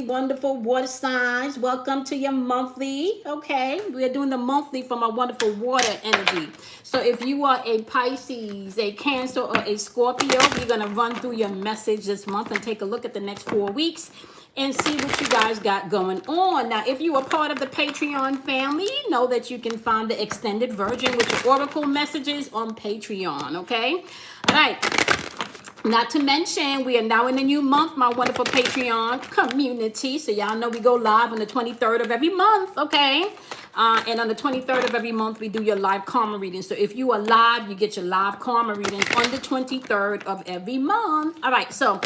Wonderful water signs, welcome to your monthly. Okay, we are doing the monthly from our wonderful water energy. So if you are a Pisces, a Cancer, or a Scorpio, we're going to run through your message this month and take a look at the next 4 weeks and see what you guys got going on. Now, if you are part of the Patreon family, know that you can find the extended version with your oracle messages on Patreon. Okay, all right. Not to mention, we are now in a new month, my wonderful Patreon community. So y'all know we go live on the 23rd of every month, okay? And on the 23rd of every month, we do your live karma reading. So if you are live, you get your live karma reading on the 23rd of every month. All right, so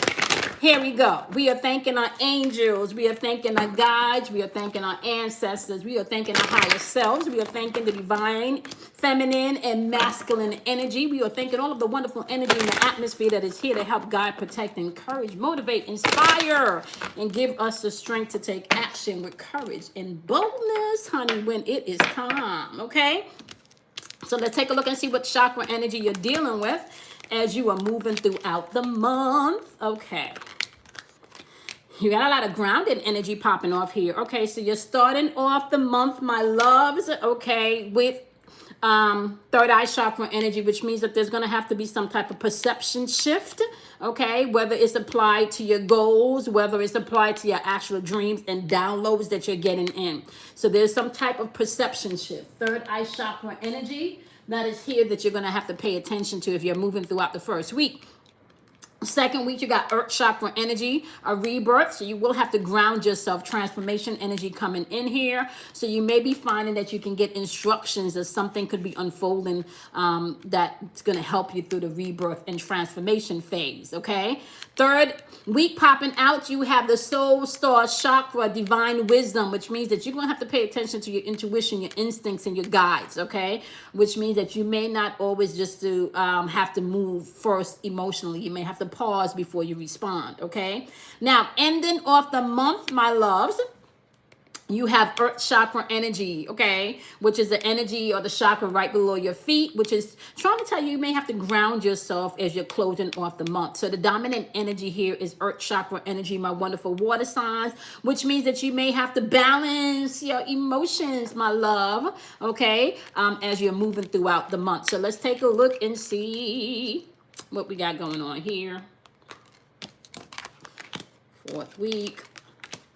here we go. We are thanking our angels. We are thanking our guides. We are thanking our ancestors. We are thanking our higher selves. We are thanking the divine, feminine, and masculine energy. We are thanking all of the wonderful energy in the atmosphere that is here to help guide, protect, encourage, motivate, inspire, and give us the strength to take action with courage and boldness, honey, when it is time. Okay? So let's take a look and see what chakra energy you're dealing with as you are moving throughout the month. Okay. You got a lot of grounded energy popping off here. Okay, so you're starting off the month, my loves, okay, with third eye chakra energy, which means that there's going to have to be some type of perception shift, okay, whether it's applied to your goals, whether it's applied to your actual dreams and downloads that you're getting in. So there's some type of perception shift. Third eye chakra energy that is here that you're going to have to pay attention to if you're moving throughout the first week. Second week, you got earth chakra energy, a rebirth. So you will have to ground yourself. Transformation energy coming in here. So you may be finding that you can get instructions as something could be unfolding that's going to help you through the rebirth and transformation phase. Okay. Third week popping out, you have the soul star chakra, divine wisdom, which means that you're going to have to pay attention to your intuition, your instincts, and your guides. Okay. Which means that you may not always just have to move first emotionally. You may have to pause before you respond. Okay. Now, ending off the month, my loves, you have earth chakra energy, okay, which is the energy or the chakra right below your feet, which is trying to tell you may have to ground yourself as you're closing off the month. So the dominant energy here is earth chakra energy, my wonderful water signs, which means that you may have to balance your emotions, my love, okay, as you're moving throughout the month. So let's take a look and see what we got going on here. Fourth week,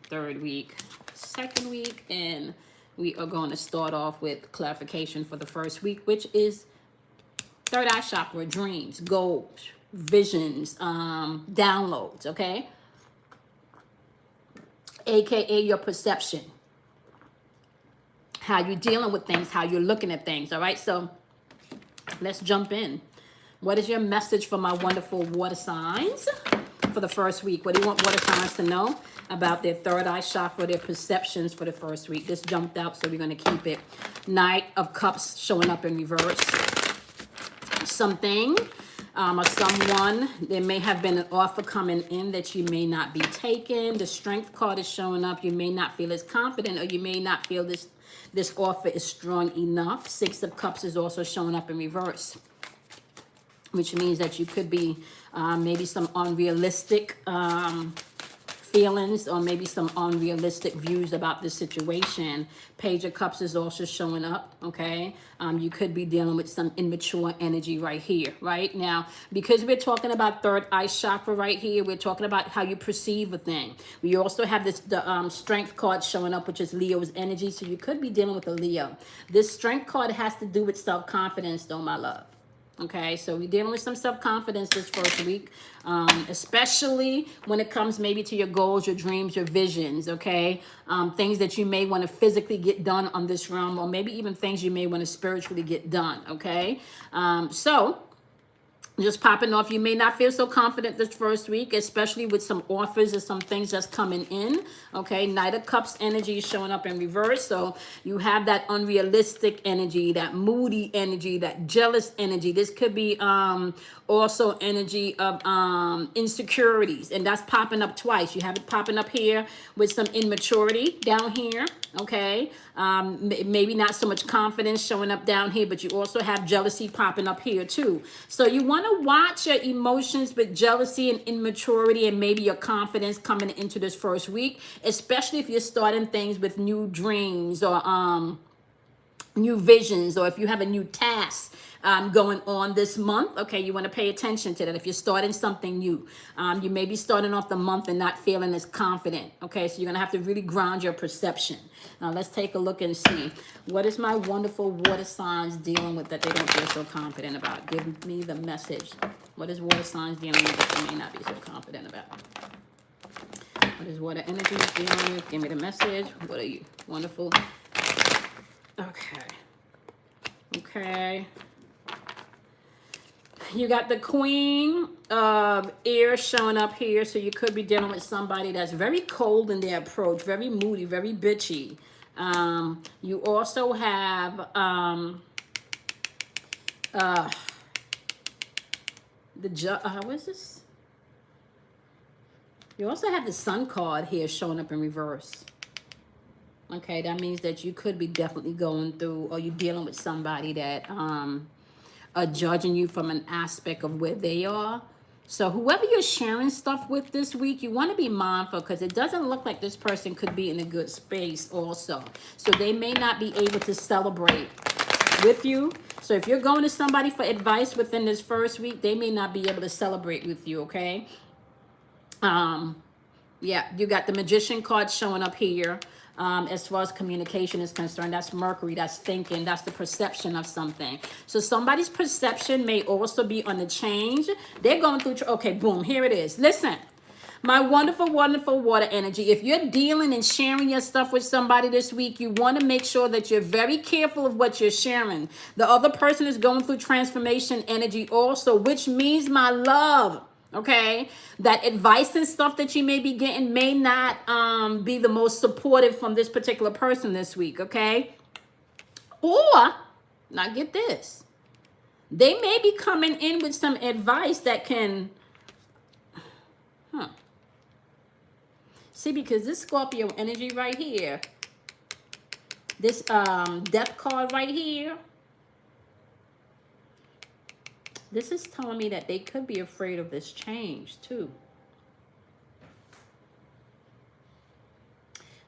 third week, second week, and we are going to start off with clarification for the first week, which is third eye chakra, dreams, goals, visions, downloads, okay? AKA your perception, how you're dealing with things, how you're looking at things, all right? So let's jump in. What is your message for my wonderful water signs for the first week? What do you want water signs to know about their third eye chakra, their perceptions for the first week? This jumped out, so we're going to keep it. Knight of Cups showing up in reverse. Something or someone, there may have been an offer coming in that you may not be taking. The Strength card is showing up. You may not feel as confident, or you may not feel this offer is strong enough. Six of Cups is also showing up in reverse, which means that you could be maybe some unrealistic feelings, or maybe some unrealistic views about the situation. Page of Cups is also showing up, okay? You could be dealing with some immature energy right here, right? Now, because we're talking about third eye chakra right here, we're talking about how you perceive a thing. We also have the Strength card showing up, which is Leo's energy, so you could be dealing with a Leo. This Strength card has to do with self-confidence, though, my love. Okay, so we're dealing with some self-confidence this first week, especially when it comes maybe to your goals, your dreams, your visions, okay? Things that you may want to physically get done on this realm, or maybe even things you may want to spiritually get done, okay? So just popping off, you may not feel so confident this first week, especially with some offers or some things that's coming in, okay? Knight of Cups energy is showing up in reverse, so you have that unrealistic energy, that moody energy, that jealous energy. This could be also energy of insecurities, and that's popping up twice. You have it popping up here with some immaturity down here, okay? Maybe not so much confidence showing up down here, but you also have jealousy popping up here too. So you want to watch your emotions with jealousy and immaturity and maybe your confidence coming into this first week, especially if you're starting things with new dreams or new visions, or if you have a new task going on this month. Okay, you want to pay attention to that. If you're starting something new, you may be starting off the month and not feeling as confident. Okay, so you're gonna have to really ground your perception. Now let's take a look and see, what is my wonderful water signs dealing with that they don't feel so confident about? Give me the message. What is water signs dealing with that they may not be so confident about? What is water energy dealing with? Give me the message. What are you? Wonderful. Okay. Okay. You got the Queen of Air showing up here. So you could be dealing with somebody that's very cold in their approach, very moody, very bitchy. You also have what is this? You also have the Sun card here showing up in reverse. Okay, that means that you could be definitely going through, or you're dealing with somebody that are judging you from an aspect of where they are. So whoever you're sharing stuff with this week, you want to be mindful, because it doesn't look like this person could be in a good space also. So they may not be able to celebrate with you. So if you're going to somebody for advice within this first week, they may not be able to celebrate with you, okay? Yeah, you got the Magician card showing up here. As far as communication is concerned, that's Mercury, that's thinking, that's the perception of something. So somebody's perception may also be on the change. They're going through, okay, boom, here it is. Listen, my wonderful, wonderful water energy. If you're dealing and sharing your stuff with somebody this week, you want to make sure that you're very careful of what you're sharing. The other person is going through transformation energy also, which means, my love, okay, that advice and stuff that you may be getting may not be the most supportive from this particular person this week, okay? Or, now get this, they may be coming in with some advice that can, see, because this Scorpio energy right here, this death card right here, this is telling me that they could be afraid of this change too.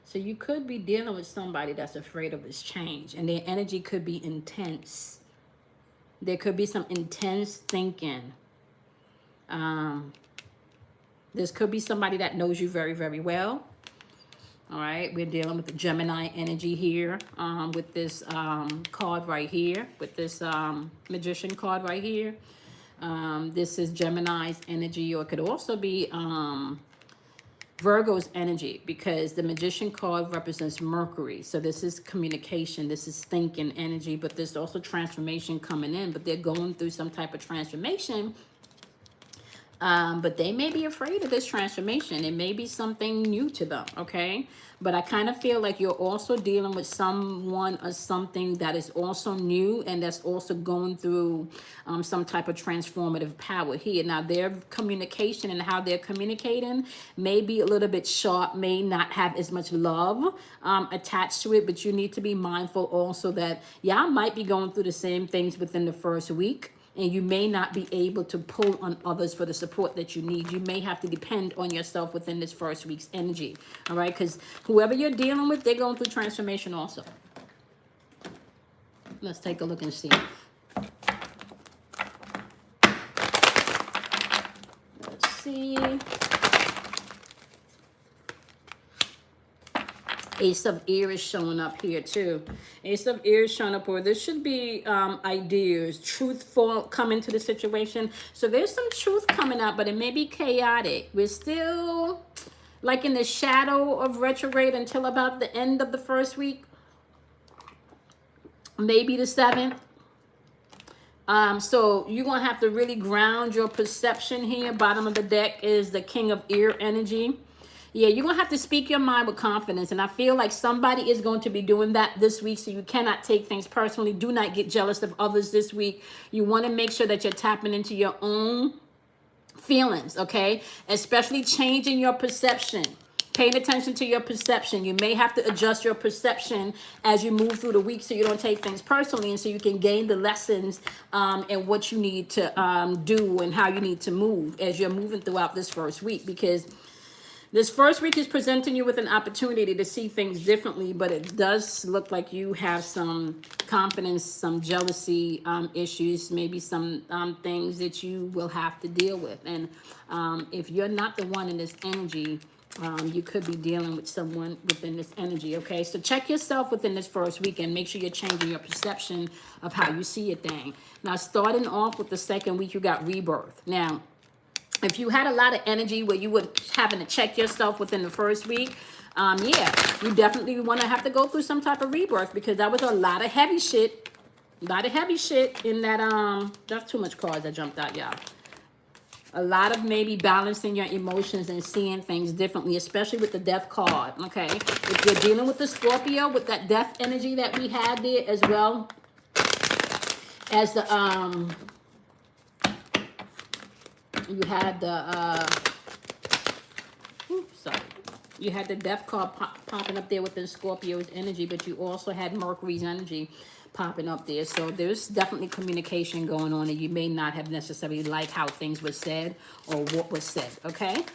So you could be dealing with somebody that's afraid of this change, and their energy could be intense. There could be some intense thinking. This could be somebody that knows you very, very well. All right, we're dealing with the Gemini energy here, with this card right here, with this Magician card right here. This is Gemini's energy, or it could also be Virgo's energy, because the Magician card represents Mercury. So this is communication, this is thinking energy, but there's also transformation coming in, but they're going through some type of transformation. But they may be afraid of this transformation. It may be something new to them, okay? But I kind of feel like you're also dealing with someone or something that is also new, and that's also going through some type of transformative power here. Now, their communication and how they're communicating may be a little bit sharp, may not have as much love attached to it, but you need to be mindful also that y'all might be going through the same things within the first week. And you may not be able to pull on others for the support that you need. You may have to depend on yourself within this first week's energy. All right? Because whoever you're dealing with, they're going through transformation also. Let's take a look and see. Let's see. Ace of Air is showing up here too. Ace of Air is showing up where there should be ideas, truthful come into the situation. So there's some truth coming out, but it may be chaotic. We're still like in the shadow of retrograde until about the end of the first week. Maybe the 7th. So you're going to have to really ground your perception here. Bottom of the deck is the King of Air energy. Yeah, you're going to have to speak your mind with confidence. And I feel like somebody is going to be doing that this week. So you cannot take things personally. Do not get jealous of others this week. You want to make sure that you're tapping into your own feelings, okay? Especially changing your perception. Paying attention to your perception. You may have to adjust your perception as you move through the week so you don't take things personally, and so you can gain the lessons and what you need to do and how you need to move as you're moving throughout this first week, because this first week is presenting you with an opportunity to see things differently, but it does look like you have some confidence, some jealousy issues, maybe some things that you will have to deal with. And if you're not the one in this energy, you could be dealing with someone within this energy, okay? So check yourself within this first week and make sure you're changing your perception of how you see a thing. Now, starting off with the second week, you got rebirth. Now, if you had a lot of energy where you were having to check yourself within the first week, yeah, you definitely want to have to go through some type of rebirth, because that was a lot of heavy shit. A lot of heavy shit in that, that's too much cards that jumped out, y'all. A lot of maybe balancing your emotions and seeing things differently, especially with the death card, okay? If you're dealing with the Scorpio, with that death energy that we had there, as well as the, you had the, sorry. You had the death card popping up there within Scorpio's energy, but you also had Mercury's energy popping up there. So there's definitely communication going on, and you may not have necessarily liked how things were said or what was said, okay?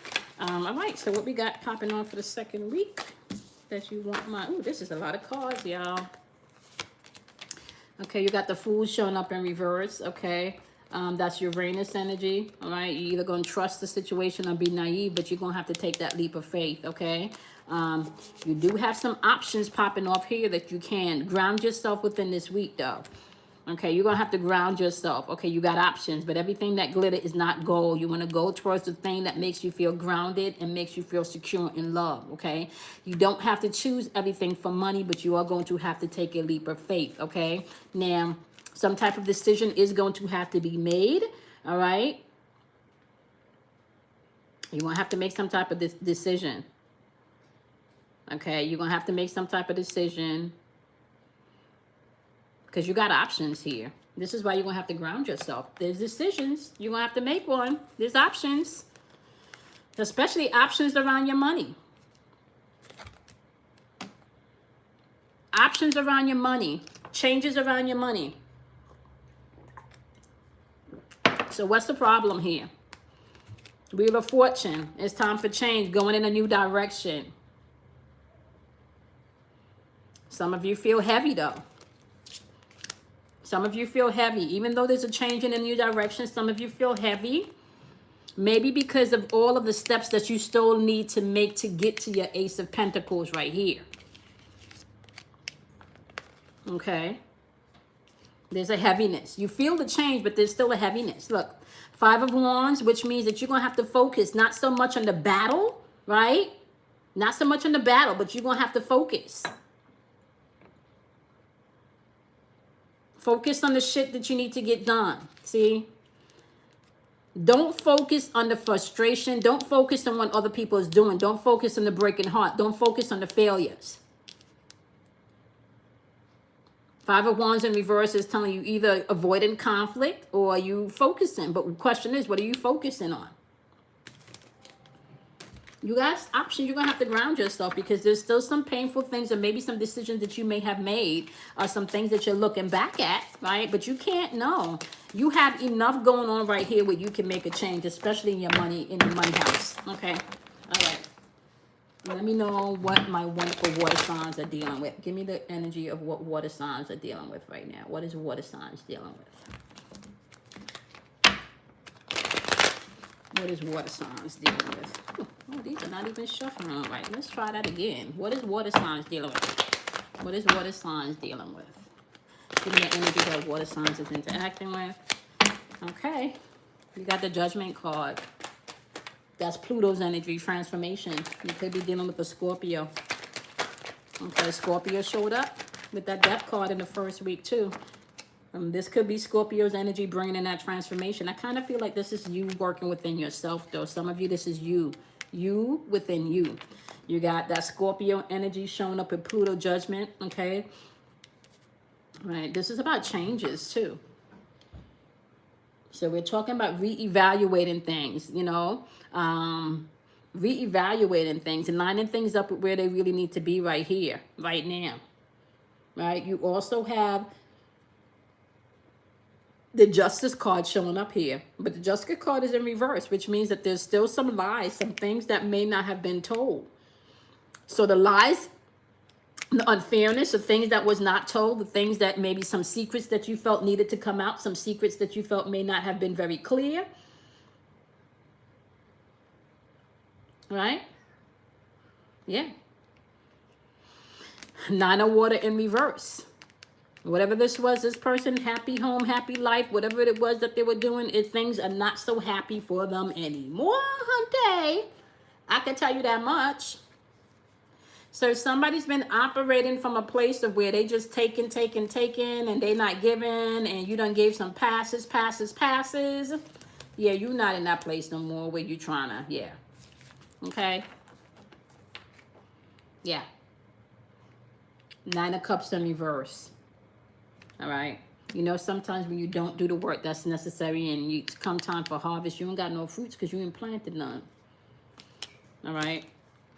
All right, so what we got popping on for the second week that you want my... Ooh, this is a lot of cards, y'all. Okay, you got the Fool showing up in reverse, okay? That's Uranus energy, all right? You're either going to trust the situation or be naive, but you're going to have to take that leap of faith, okay? You do have some options popping off here that you can ground yourself within this week, though. Okay, you're going to have to ground yourself. Okay, you got options, but everything that glitter is not gold. You want to go towards the thing that makes you feel grounded and makes you feel secure in love, okay? You don't have to choose everything for money, but you are going to have to take a leap of faith, okay? Now, some type of decision is going to have to be made, all right? You're going to have to make some type of decision. Okay, you're going to have to make some type of decision because you got options here. This is why you're going to have to ground yourself. There's decisions. You're going to have to make one. There's options, especially options around your money. Options around your money. Changes around your money. So what's the problem here? Wheel of Fortune. It's time for change, going in a new direction. Some of you feel heavy, though. Some of you feel heavy. Even though there's a change in a new direction, some of you feel heavy. Maybe because of all of the steps that you still need to make to get to your Ace of Pentacles right here. Okay? There's a heaviness. You feel the change, but there's still a heaviness. Look, Five of Wands, which means that you're going to have to focus not so much on the battle, right? Not so much on the battle, but you're going to have to focus. Focus on the shit that you need to get done. See? Don't focus on the frustration. Don't focus on what other people is doing. Don't focus on the breaking heart. Don't focus on the failures. Five of Wands in reverse is telling you either avoiding conflict or you focusing. But the question is, what are you focusing on? You guys, options, you're going to have to ground yourself because there's still some painful things or maybe some decisions that you may have made or some things that you're looking back at, right? But you can't know. You have enough going on right here where you can make a change, especially in your money house. Okay? All right. Let me know what my wonderful water signs are dealing with. Give me the energy of what water signs are dealing with right now. What is water signs dealing with? What is water signs dealing with? Oh, these are not even shuffling all right. Let's try that again. What is water signs dealing with? What is water signs dealing with? Give me the energy that water signs is interacting with. Okay. You got the Judgment card. That's Pluto's energy, transformation. You could be dealing with a Scorpio. Okay, Scorpio showed up with that Death card in the first week too. This could be Scorpio's energy bringing in that transformation. I kind of feel like this is you working within yourself though. Some of you, this is you. You within you. You got that Scorpio energy showing up with Pluto Judgment, okay? All right, this is about changes too. So we're talking about reevaluating things, you know, reevaluating things and lining things up with where they really need to be right here, right now. Right? You also have the Justice card showing up here. But the Justice card is in reverse, which means that there's still some lies, some things that may not have been told. So the lies, the unfairness, the things that was not told, the things that maybe some secrets that you felt needed to come out, some secrets that you felt may not have been very clear. Right? Yeah. Nine of Water in reverse. Whatever this was, this person, happy home, happy life, whatever it was that they were doing, things are not so happy for them anymore, hunty. I can tell you that much. So somebody's been operating from a place of where they just taking, and they not giving, and you done gave some passes. Yeah, you not in that place no more where you trying to, yeah. Okay? Yeah. Nine of Cups in reverse. All right? You know, sometimes when you don't do the work that's necessary and you come time for harvest, you ain't got no fruits because you ain't planted none. All right?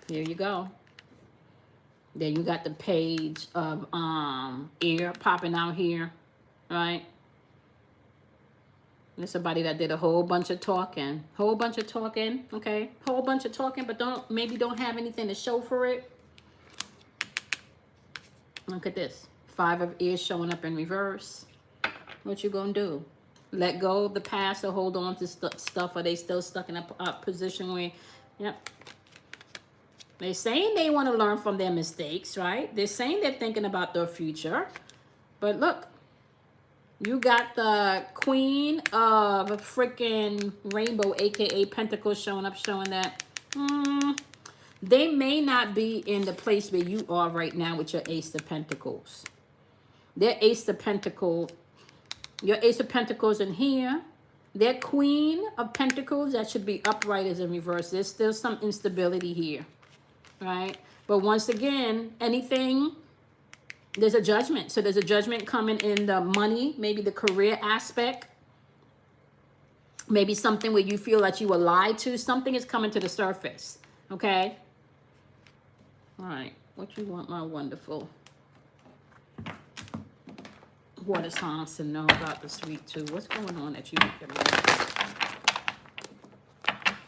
Here you go. Then you got the Page of air popping out here. Right? There's somebody that did a whole bunch of talking. Okay? Whole bunch of talking, but maybe don't have anything to show for it. Look at this. Five of Ears showing up in reverse. What you gonna do? Let go of the past or hold on to stuff? Are they still stuck in a position where, yep. They're saying they want to learn from their mistakes, right? They're saying they're thinking about their future. But look, you got the Queen of freaking Rainbow, aka Pentacles, showing up, showing that they may not be in the place where you are right now with your Ace of Pentacles. Their Ace of Pentacles, your Ace of Pentacles in here. Their Queen of Pentacles, that should be upright, is in reverse. There's still some instability here, right? But once again, anything, there's a judgment. So there's a judgment coming in the money, maybe the career aspect. Maybe something where you feel that you were lied to. Something is coming to the surface, okay? All right, what you want, my wonderful water signs to know about the sweet too? What's going on that you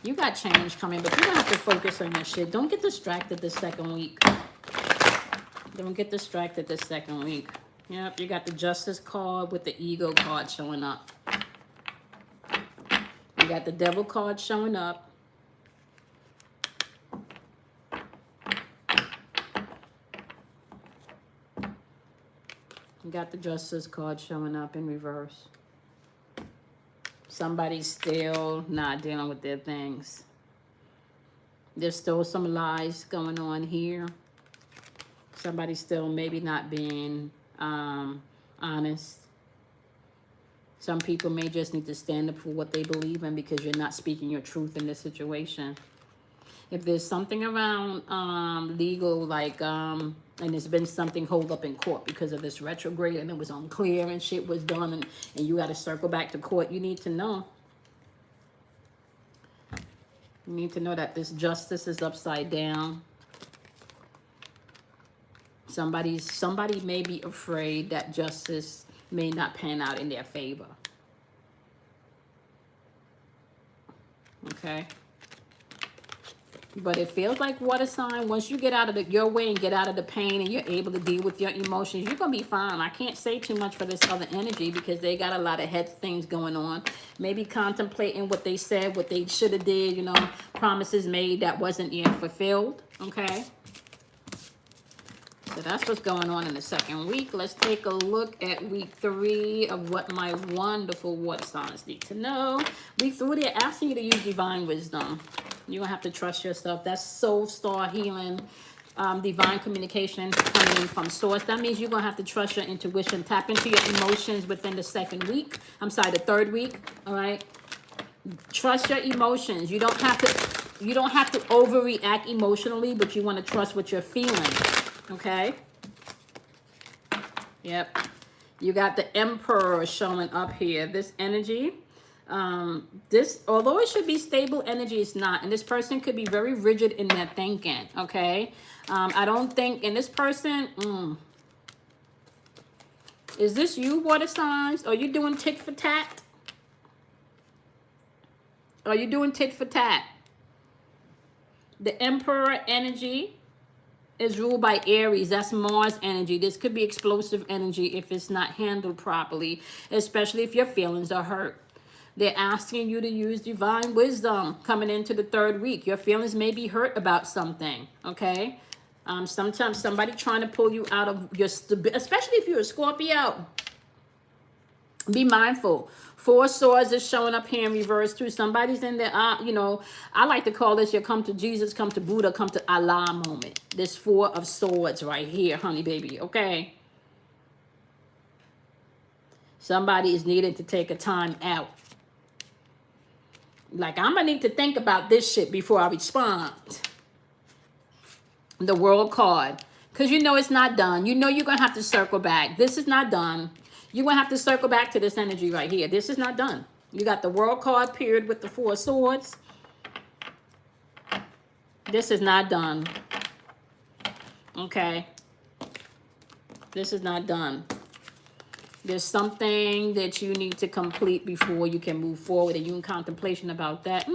You got change coming, but you're going to have to focus on your shit. Don't get distracted this second week. Don't get distracted this second week. Yep, you got the Justice card with the Ego card showing up. You got the Devil card showing up. You got the Justice card showing up in reverse. Somebody's still not dealing with their things. There's still some lies going on here. Somebody's still maybe not being honest. Some people may just need to stand up for what they believe in because you're not speaking your truth in this situation. If there's something around legal, like, and there's been something hold up in court because of this retrograde and it was unclear and shit was done and you got to circle back to court, you need to know. You need to know that this justice is upside down. Somebody may be afraid that justice may not pan out in their favor. Okay? But it feels like water sign, once you get out of your way and get out of the pain and you're able to deal with your emotions, you're going to be fine. I can't say too much for this other energy because they got a lot of head things going on. Maybe contemplating what they said, what they should have did, you know, promises made that wasn't yet fulfilled. Okay? So that's what's going on in the second week. Let's take a look at week 3 of what my wonderful water signs need to know. Week 3, they're asking you to use divine wisdom. You're going to have to trust yourself. That's soul star healing, divine communication coming in from source. That means you're going to have to trust your intuition. Tap into your emotions within the second week. I'm sorry, the third week. All right. Trust your emotions. You don't have to overreact emotionally, but you want to trust what you're feeling. Okay. Yep. You got the Emperor showing up here. This energy. This, although it should be stable energy, it's not. And this person could be very rigid in their thinking, okay? I don't think, and this person, is this you, water signs? Are you doing tit for tat? Are you doing tit for tat? The Emperor energy is ruled by Aries. That's Mars energy. This could be explosive energy if it's not handled properly, especially if your feelings are hurt. They're asking you to use divine wisdom coming into the third week. Your feelings may be hurt about something, okay? Sometimes somebody trying to pull you out of your, especially if you're a Scorpio. Be mindful. Four swords is showing up here in reverse too. Somebody's in there, you know, I like to call this your come to Jesus, come to Buddha, come to Allah moment. This four of swords right here, honey baby, okay? Somebody is needing to take a time out. Like, I'm going to need to think about this shit before I respond. The World card. Because you know it's not done. You know you're going to have to circle back. This is not done. You're going to have to circle back to this energy right here. This is not done. You got the World card period with the Four Swords. This is not done. Okay. This is not done. There's something that you need to complete before you can move forward, and you're in contemplation about that.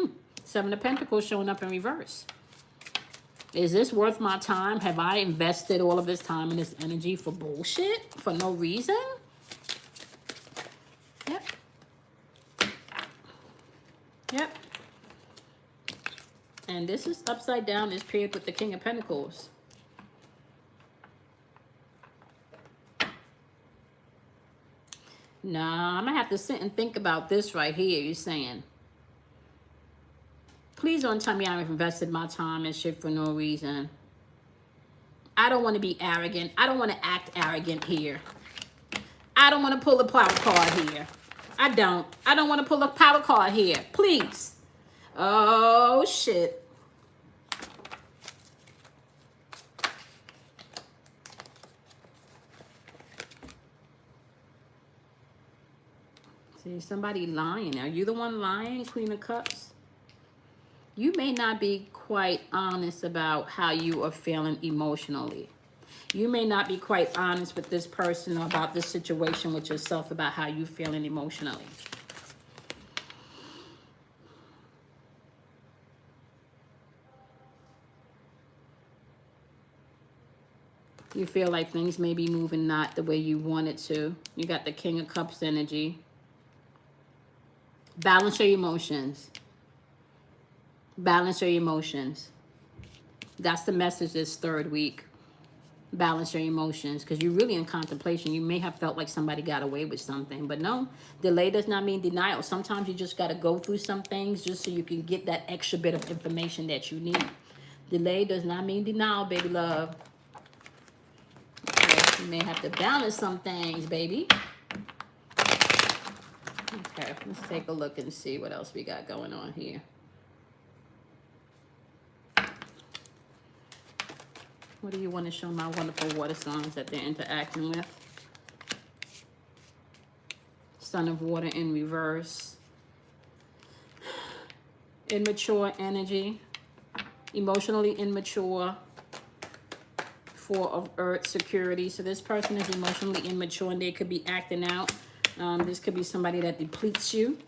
Seven of Pentacles showing up in reverse. Is this worth my time? Have I invested all of this time and this energy for bullshit? For no reason? Yep. Yep. And this is upside down, this period with the King of Pentacles. Nah, I'm going to have to sit and think about this right here, you're saying. Please don't tell me I've invested my time and shit for no reason. I don't want to be arrogant. I don't want to act arrogant here. I don't want to pull a power card here. I don't want to pull a power card here. Please. Oh, shit. See, somebody lying. Are you the one lying, Queen of Cups? You may not be quite honest about how you are feeling emotionally. You may not be quite honest with this person or about this situation with yourself about how you're feeling emotionally. You feel like things may be moving not the way you want it to. You got the King of Cups energy. Balance your emotions. Balance your emotions. That's the message this third week. Balance your emotions, because you're really in contemplation. You may have felt like somebody got away with something, but no, delay does not mean denial. Sometimes you just got to go through some things just so you can get that extra bit of information that you need. Delay does not mean denial, baby love. Okay, you may have to balance some things, baby. Okay, let's take a look and see what else we got going on here. What do you want to show my wonderful water signs that they're interacting with? Son of Water in reverse. Immature energy. Emotionally immature. Four of Earth, security. So this person is emotionally immature and they could be acting out. This could be somebody that depletes you.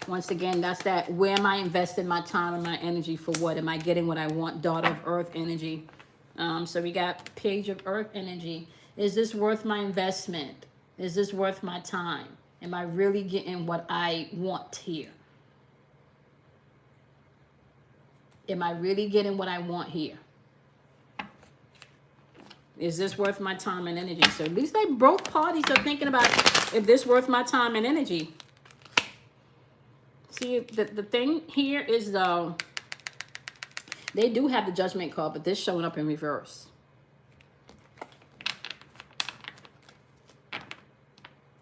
Once again, that's that, where am I investing my time and my energy for what? Am I getting what I want? Daughter of Earth energy. So we got Page of Earth energy. Is this worth my investment? Is this worth my time? Am I really getting what I want here? Am I really getting what I want here? Is this worth my time and energy? So at least they both parties are thinking about if this worth my time and energy. See, the thing here is, though, they do have the Judgment card, but this showing up in reverse.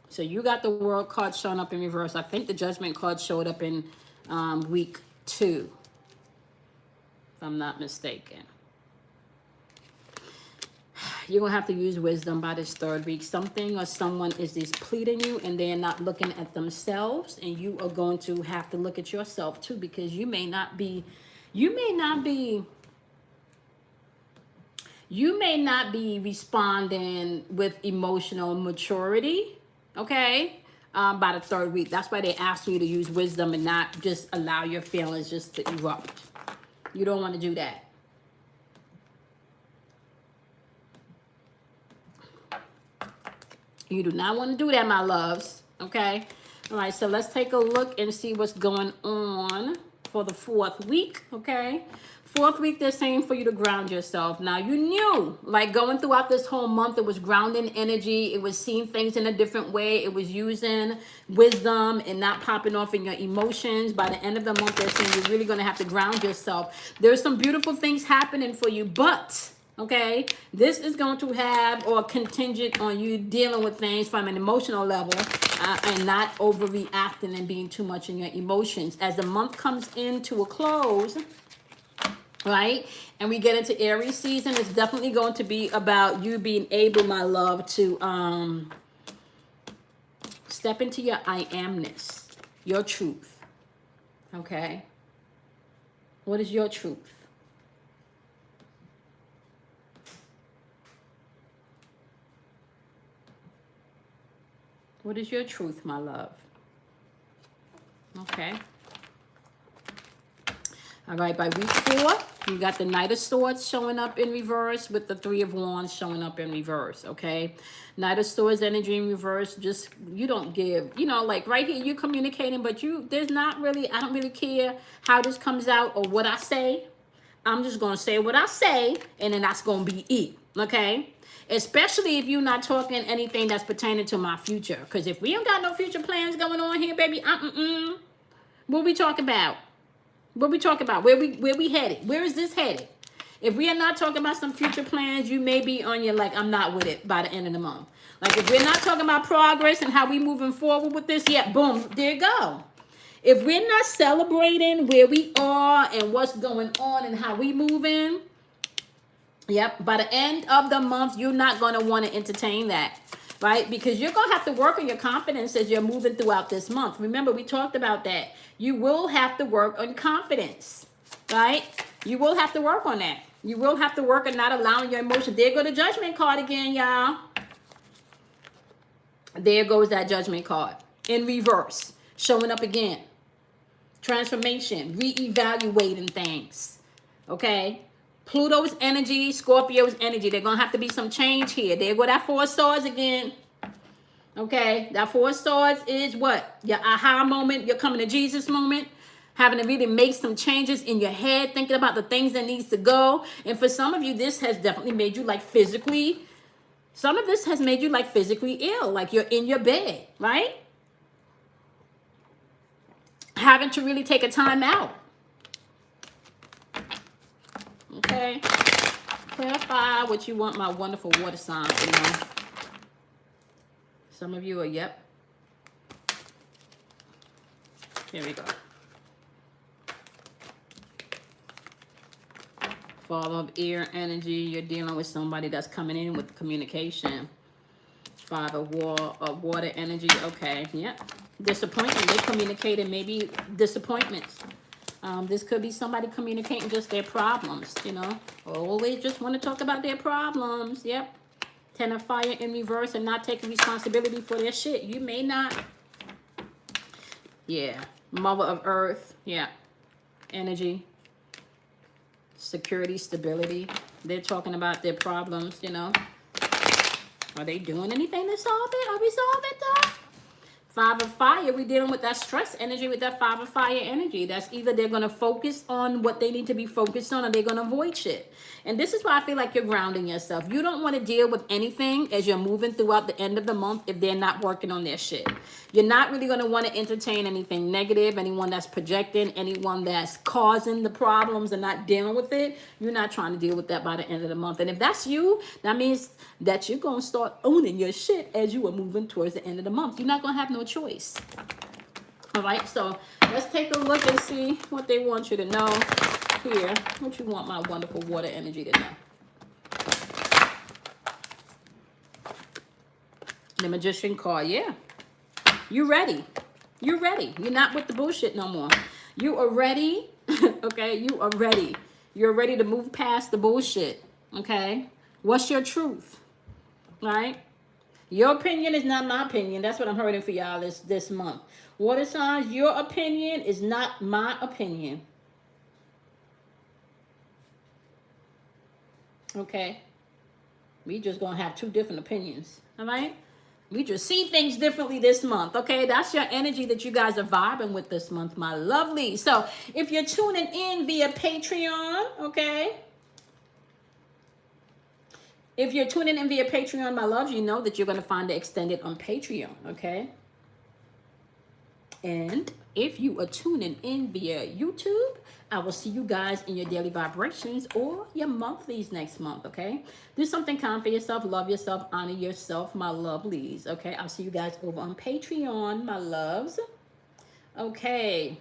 So you got the World card showing up in reverse. I think the Judgment card showed up in week 2, if I'm not mistaken. You're going to have to use wisdom by this third week. Something or someone is depleting you and they're not looking at themselves. And you are going to have to look at yourself too, because you may not be responding with emotional maturity, okay, by the third week. That's why they ask you to use wisdom and not just allow your feelings just to erupt. You don't want to do that. You do not want to do that, my loves. Okay. All right. So let's take a look and see what's going on for the fourth week. Okay. Fourth week, they're saying for you to ground yourself. Now, you knew, like going throughout this whole month, it was grounding energy. It was seeing things in a different way. It was using wisdom and not popping off in your emotions. By the end of the month, they're saying you're really going to have to ground yourself. There's some beautiful things happening for you, but okay, this is going to have or contingent on you dealing with things from an emotional level and not overreacting and being too much in your emotions. As the month comes into a close, right, and we get into Aries season, it's definitely going to be about you being able, my love, to step into your I amness, your truth. Okay, what is your truth? What is your truth, my love? Okay. All right, by week 4, you got the Knight of Swords showing up in reverse with the Three of Wands showing up in reverse, okay? Knight of Swords energy in reverse, just, you don't give, you know, like right here, you're communicating, but there's not really, I don't really care how this comes out or what I say. I'm just going to say what I say, and then that's going to be it, okay? Especially if you're not talking anything that's pertaining to my future. Because if we don't got no future plans going on here, baby, what we talking about? What we talking about? Where we headed? Where is this headed? If we are not talking about some future plans, you may be on your, like, I'm not with it by the end of the month. Like, if we're not talking about progress and how we moving forward with this, yeah, boom, there you go. If we're not celebrating where we are and what's going on and how we moving, yep, by the end of the month, you're not going to want to entertain that, right? Because you're going to have to work on your confidence as you're moving throughout this month. Remember, we talked about that. You will have to work on confidence, right? You will have to work on that. You will have to work on not allowing your emotions. There go the Judgment card again, y'all. There goes that Judgment card in reverse, showing up again. Transformation, reevaluating things, okay? Pluto's energy, Scorpio's energy. There's going to have to be some change here. There go that Four of Swords again. Okay, that Four of Swords is what? Your aha moment, your coming to Jesus moment. Having to really make some changes in your head, thinking about the things that needs to go. And for some of you, this has definitely made you like physically, some of this has made you like physically ill, like you're in your bed, right? Having to really take a time out. Okay, clarify what you want, my wonderful water signs to know. Some of you are, yep. Here we go. Fall of air energy. You're dealing with somebody that's coming in with communication. Five of water energy. Okay, yep. Disappointment. They communicated maybe disappointments. This could be somebody communicating just their problems, you know. Always just want to talk about their problems. Yep. Ten of Fire in reverse and not taking responsibility for their shit. You may not. Yeah. Mother of Earth. Yeah. Energy. Security, stability. They're talking about their problems, you know. Are they doing anything to solve it? Are we solving it though? Five of Fire, we're dealing with that stress energy with that Five of Fire energy. That's either they're going to focus on what they need to be focused on or they're going to avoid shit. And this is why I feel like you're grounding yourself. You don't want to deal with anything as you're moving throughout the end of the month if they're not working on their shit. You're not really going to want to entertain anything negative, anyone that's projecting, anyone that's causing the problems and not dealing with it. You're not trying to deal with that by the end of the month. And if that's you, that means that you're going to start owning your shit as you are moving towards the end of the month. You're not going to have no choice. All right, so let's take a look and see what they want you to know here. What you want my wonderful water energy to know. The Magician card, yeah. You ready. You're ready. You're not with the bullshit no more. You are ready. Okay, you are ready. You're ready to move past the bullshit. Okay? What's your truth? Right? Your opinion is not my opinion. That's what I'm hearing for y'all this month. Water signs, your opinion is not my opinion. Okay? We just gonna have two different opinions. All right? We just see things differently this month, okay? That's your energy that you guys are vibing with this month, my lovely. So if you're tuning in via Patreon, okay? If you're tuning in via Patreon, my loves, you know that you're going to find it extended on Patreon, okay? And if you are tuning in via YouTube, I will see you guys in your daily vibrations or your monthlies next month, okay? Do something kind for yourself, love yourself, honor yourself, my lovelies, okay? I'll see you guys over on Patreon, my loves. Okay.